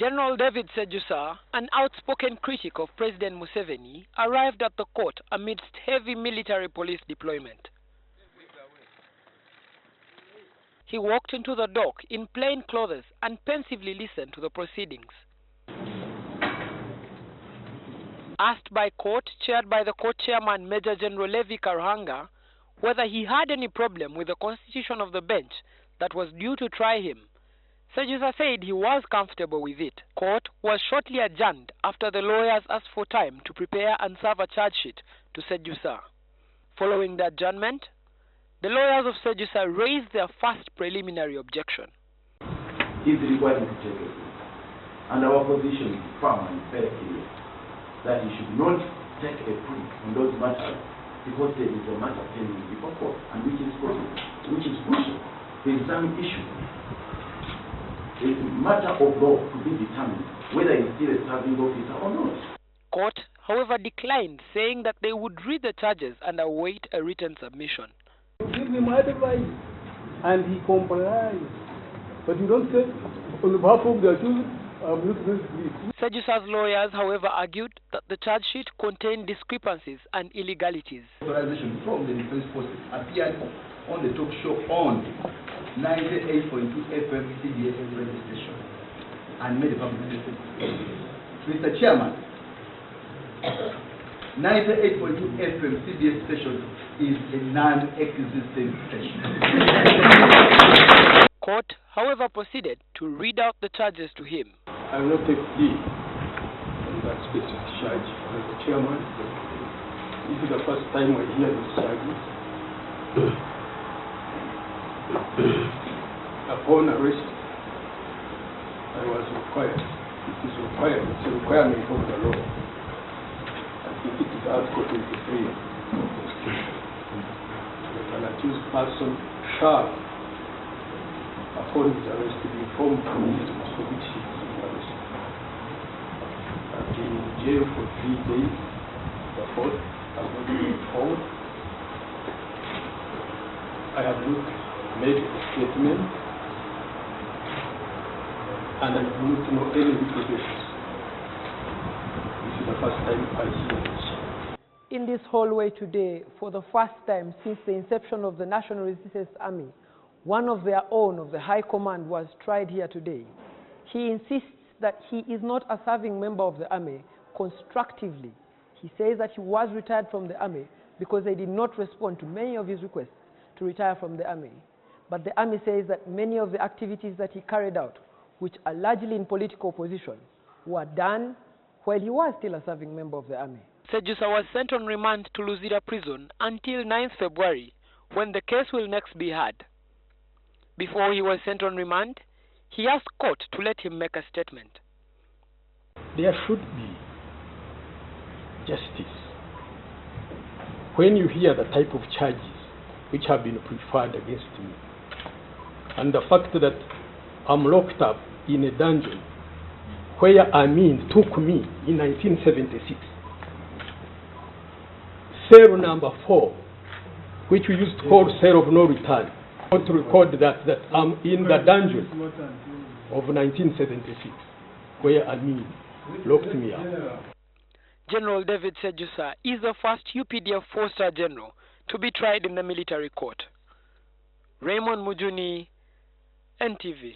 General David Sejusa, an outspoken critic of President Museveni, arrived at the court amidst heavy military police deployment. He walked into the dock in plain clothes and pensively listened to the proceedings. Asked by court, chaired by the court chairman Major General Levi Karuhanga, whether he had any problem with the constitution of the bench that was due to try him, Sejusa said he was comfortable with it. Court was shortly adjourned after the lawyers asked for time to prepare and serve a charge sheet to Sejusa. Following the adjournment, the lawyers of Sejusa raised their first preliminary objection. He is required to take it. And our position is firm and very clear that he should not take a plea on those matters because there is a matter pending before court and which is crucial to examine issue. It is a matter of law to be determined whether he is still a serving officer or not. Court, however, declined, saying that they would read the charges and await a written submission. Give him advice and he complies. But you don't say on behalf of the accused, I'm not going to plead. Sejusa's lawyers, however, argued that the charge sheet contained discrepancies and illegalities. Authorization from the defense forces appeared on the talk show on 98.2 FM CBS radio station and made a public statement. Mr. Chairman, 98.2 FM CBS station is a non-existent station. Court, however, proceeded to read out the charges to him. I will not take plea on that specific charge as the chairman. This is the first time I hear these charges. Upon arrest, I was required. It is required. It's a requirement of the law. I think it is Article 23 of the Constitution. That an accused person shall, upon his arrest, be informed of the reasons for which he is arrested. I've been in jail for 3 days. The fourth has not been informed. I have not made a statement, and I do not know any repercussions. This is the first time I hear this. In this hallway today, for the first time since the inception of the National Resistance Army, one of their own of the High Command was tried here today. He insists that he is not a serving member of the Army constructively. He says that he was retired from the Army because they did not respond to many of his requests to retire from the Army. But the Army says that many of the activities that he carried out, which are largely in political opposition, were done while he was still a serving member of the Army. Sejusa was sent on remand to Luzira prison until 9th February, when the case will next be heard. Before he was sent on remand, he asked court to let him make a statement. There should be justice when you hear the type of charges which have been preferred against me, and the fact that I'm locked up in a dungeon where Amin took me in 1976. Cell number 4, which we used to call cell of no return. I want to record that I'm in the dungeon of 1976 where Amin locked me up. General David Sejusa is the first UPDF 4-star general to be tried in the military court. Raymond Mujuni, NTV.